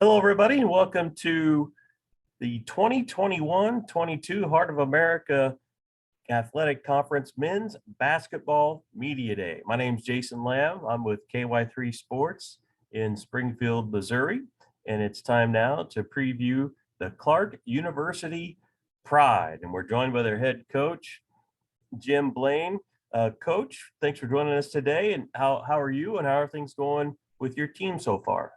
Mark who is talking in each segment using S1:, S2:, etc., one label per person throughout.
S1: Hello, everybody, and welcome to the 2021-22 Heart of America Athletic Conference Men's Basketball Media Day. My name is Jason Lamb. I'm with KY3 Sports in Springfield, Missouri, and it's time now to preview the Clarke University Pride. And we're joined by their head coach, Jim Blaine. Coach, thanks for joining us today. And how are you, and how are things going with your team so far?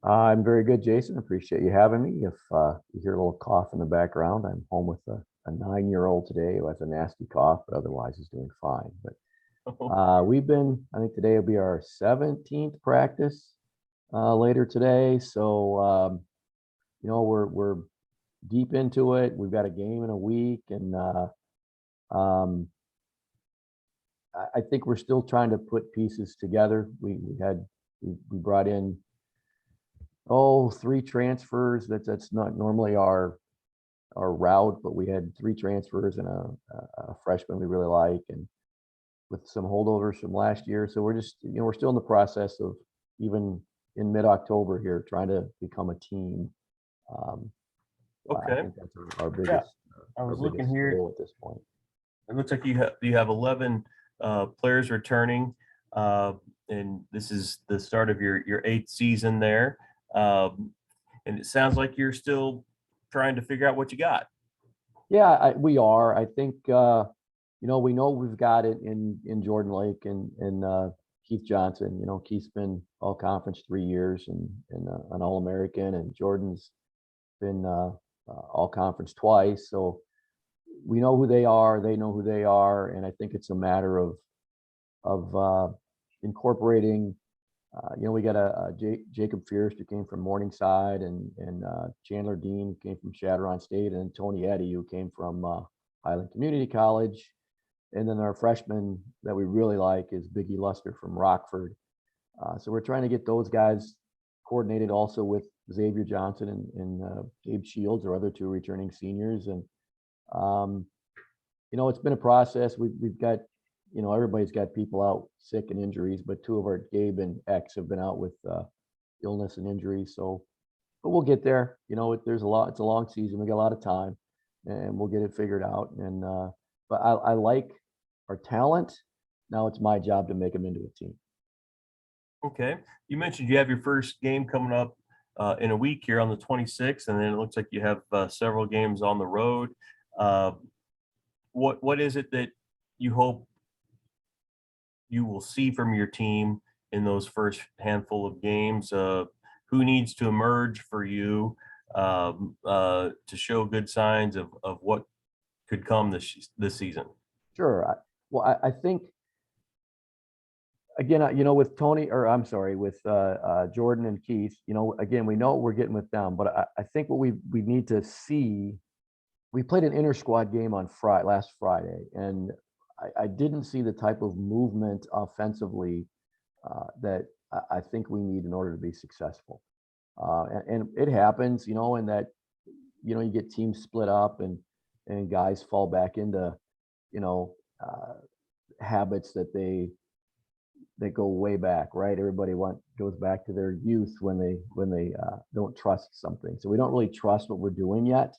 S2: I'm very good, Jason. Appreciate you having me. If you hear a little cough in the background, I'm home with a 9-year-old today who has a nasty cough, but otherwise is doing fine. But I think today will be our 17th practice later today. So, we're deep into it. We've got a game in a week, and I think we're still trying to put pieces together. We brought in 3 transfers. That's not normally our route, but we had 3 transfers and a freshman we really like, and with some holdovers from last year. So we're just, we're still in the process of, even in mid-October here, trying to become a team.
S1: Okay.
S2: I think that's our biggest.
S1: I was
S2: our
S1: looking
S2: biggest
S1: here
S2: goal at this point.
S1: It looks like you have 11 players returning, and this is the start of your 8th season there. And it sounds like you're still trying to figure out what you got.
S2: Yeah, we are. I think we know we've got it in Jordan Lake and Keith Johnson. Keith's been all conference 3 years and an All-American, and Jordan's been all conference twice. So we know who they are. They know who they are, and I think it's a matter of incorporating. We got Jacob Fierce, who came from Morningside, and Chandler Dean, who came from Chateauroux State, and Tony Eddy, who came from Highland Community College. And then our freshman that we really like is Biggie Luster from Rockford. So we're trying to get those guys coordinated also with Xavier Johnson and Gabe Shields, our other 2 returning seniors. And, it's been a process. We've got, everybody's got people out sick and injuries, but 2 of our, Gabe and X, have been out with illness and injury. So, but we'll get there. There's a lot. It's a long season. We got a lot of time, and we'll get it figured out. And but I like our talent. Now it's my job to make them into a team.
S1: Okay. You mentioned you have your first game coming up in a week here on the 26th, and then it looks like you have several games on the road. What is it that you hope you will see from your team in those first handful of games? Who needs to emerge for you to show good signs of what could come this season?
S2: Sure. I think, again, with with Jordan and Keith, again, we know what we're getting with them, but I think what we need to see. We played an inter-squad game on last Friday, and I didn't see the type of movement offensively that I think we need in order to be successful. And it happens, in that, you get teams split up and guys fall back into, habits that go way back, right? Everybody goes back to their youth when they don't trust something. So we don't really trust what we're doing yet.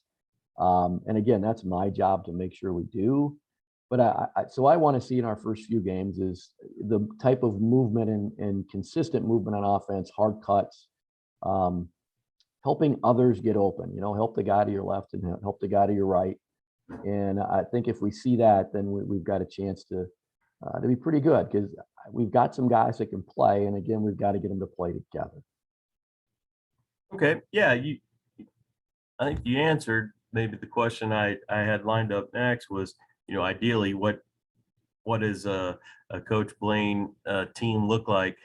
S2: And again, that's my job to make sure we do. But I want to see in our first few games is the type of movement and consistent movement on offense, hard cuts, helping others get open. Help the guy to your left and help the guy to your right. And I think if we see that, then we've got a chance to be pretty good, because we've got some guys that can play, and again, we've got to get them to play together.
S1: Okay, yeah, I think you answered maybe the question I had lined up next was, ideally, what does a Coach Blaine team look like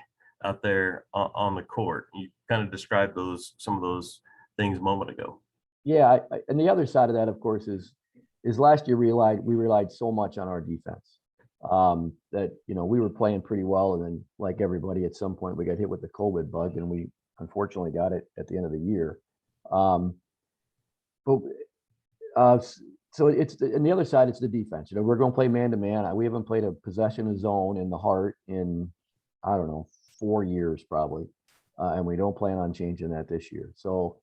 S1: out there on the court? You kind of described some of those things a moment ago.
S2: Yeah, and the other side of that, of course, is last year we relied so much on our defense that we were playing pretty well, and then, like everybody, at some point we got hit with the COVID bug, and we unfortunately got it at the end of the year. So it's and the other side, it's the defense. We're going to play man to man. We haven't played a possession of zone in the heart in, I don't know, 4 years probably. and we don't plan on changing that this year. So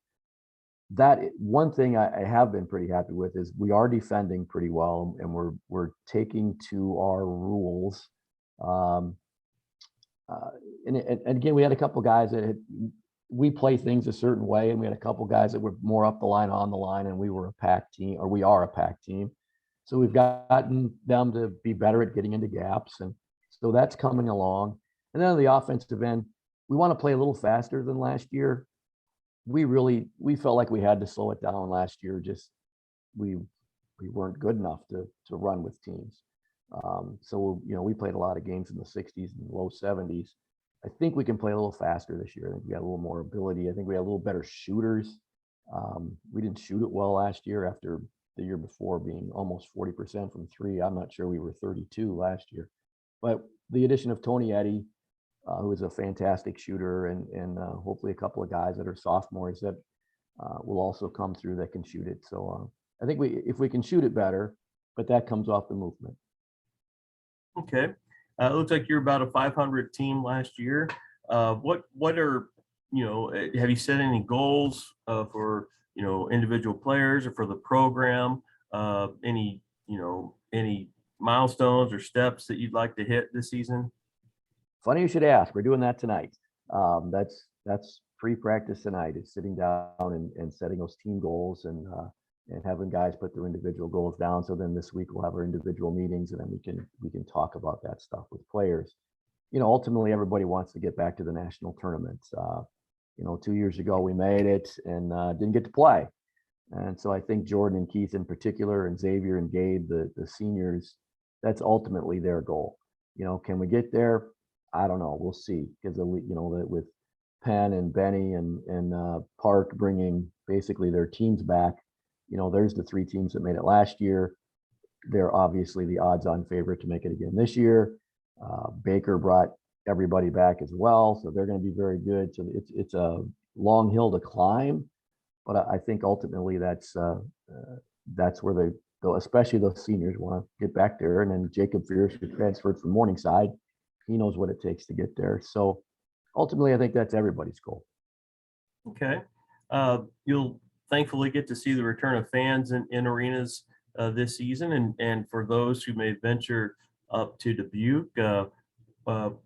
S2: that one thing I have been pretty happy with is we are defending pretty well, and we're taking to our rules. Um, uh, and again, we had a couple guys that we play things a certain way, and we had a couple guys that were more up the line, on the line, and we were a pack team, or we are a pack team. So we've gotten them to be better at getting into gaps, and so that's coming along. And then on the offensive end, we want to play a little faster than last year. We felt like we had to slow it down last year. Just we weren't good enough to run with teams. So we played a lot of games in the 60s and low 70s. I think we can play a little faster this year. I think we got a little more ability. I think we had a little better shooters. We didn't shoot it well last year after the year before being almost 40% from three. I'm not sure we were 32 last year, but the addition of Tony Eddy, who is a fantastic shooter, and hopefully a couple of guys that are sophomores that will also come through that can shoot it. So I think if we can shoot it better, but that comes off the movement.
S1: Okay. It looks like you're about a 500 team last year. What are, have you set any goals for, individual players or for the program? Any milestones or steps that you'd like to hit this season?
S2: Funny you should ask. We're doing that tonight. That's pre-practice tonight. Is sitting down and setting those team goals and having guys put their individual goals down. So then this week we'll have our individual meetings, and then we can talk about that stuff with players. Ultimately everybody wants to get back to the national tournaments. 2 years ago we made it and didn't get to play. And so I think Jordan and Keith in particular, and Xavier and Gabe, the seniors, that's ultimately their goal. Can we get there? I don't know. We'll see. Because with Penn and Benny and Park bringing basically their teams back, there's the three teams that made it last year. They're obviously the odds-on favorite to make it again this year. Baker brought everybody back as well, so they're going to be very good. So it's a long hill to climb, but I think ultimately that's where they go. Especially those seniors want to get back there. And then Jacob Fierce, who transferred from Morningside, he knows what it takes to get there. So ultimately, I think that's everybody's goal.
S1: Okay. You'll thankfully get to see the return of fans in arenas this season. And for those who may venture up to Dubuque, what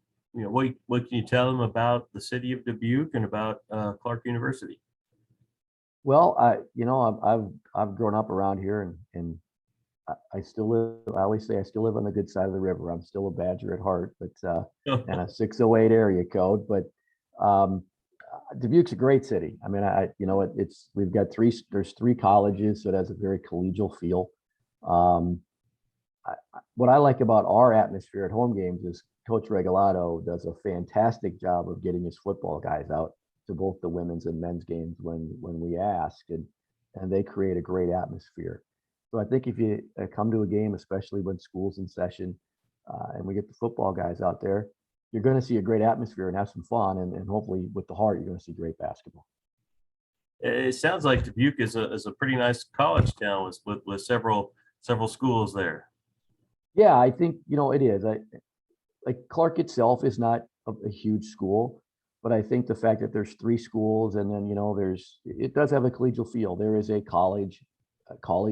S1: can you tell them about the city of Dubuque and about Clarke University?
S2: Well, I've grown up around here, and I still live. I always say I still live on the good side of the river. I'm still a Badger at heart, but and a 608 area code. But Dubuque's a great city. I mean, we've got there's three colleges, so it has a very collegial feel. What I like about our atmosphere at home games is Coach Regalado does a fantastic job of getting his football guys out to both the women's and men's games when we ask, and they create a great atmosphere. So I think if you come to a game, especially when school's in session, and we get the football guys out there, you're going to see a great atmosphere and have some fun, and hopefully with the heart, you're going to see great basketball.
S1: It sounds like Dubuque is a pretty nice college town with several schools there.
S2: Yeah, I think it is. Like Clarke itself is not a huge school, but I think the fact that there's three schools, and then it does have a collegial feel. There is a college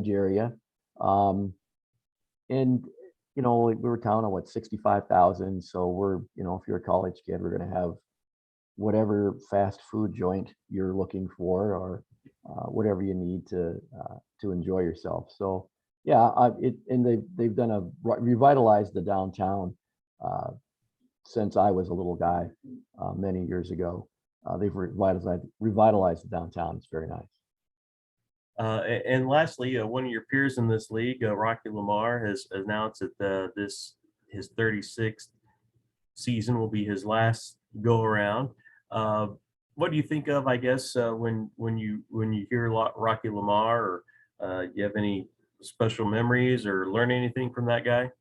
S2: area, and we're a town of 65,000. So we're if you're a college kid, we're going to have whatever fast food joint you're looking for, or whatever you need to enjoy yourself. So yeah, they've revitalized the downtown since I was a little guy many years ago. They've revitalized the downtown. It's very nice.
S1: And lastly, one of your peers in this league, Rocky Lamar, has announced that his 36th season will be his last go around. What do you think of, I guess, when you hear Rocky Lamar, or you have any special memories or learn anything from that guy?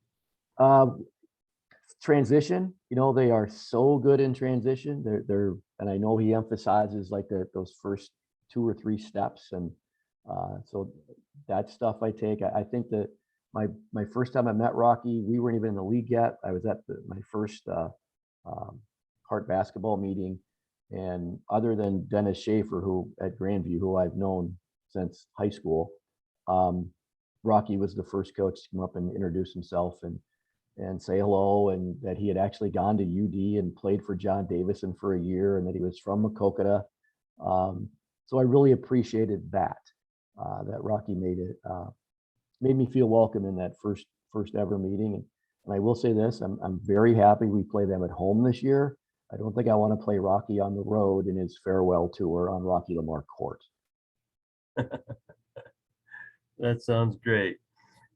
S2: Transition, they are so good in transition. And I know he emphasizes those first 2 or 3 steps, and so that stuff I take. I think that my first time I met Rocky, we weren't even in the league yet. I was at my first Hart basketball meeting, And other than Dennis Schaefer, who at Grandview, who I've known since high school, Rocky was the first coach to come up and introduce himself and say hello, and that he had actually gone to UD and played for John Davison for a year, and that he was from Maquoketa. So I really appreciated that, that Rocky made me feel welcome in that first ever meeting. And I will say this, I'm very happy we play them at home this year. I don't think I want to play Rocky on the road in his farewell tour on Rocky Lamar Court.
S1: That sounds great.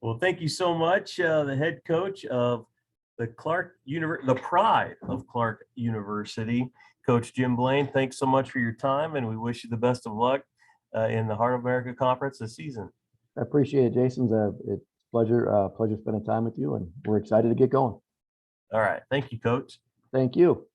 S1: Well, thank you so much, the head coach of the the pride of Clarke University, Coach Jim Blaine. Thanks so much for your time, and we wish you the best of luck in the Heart of America Conference this season.
S2: I appreciate it, Jason. It's pleasure spending time with you, and we're excited to get going.
S1: All right. Thank you, Coach.
S2: Thank you.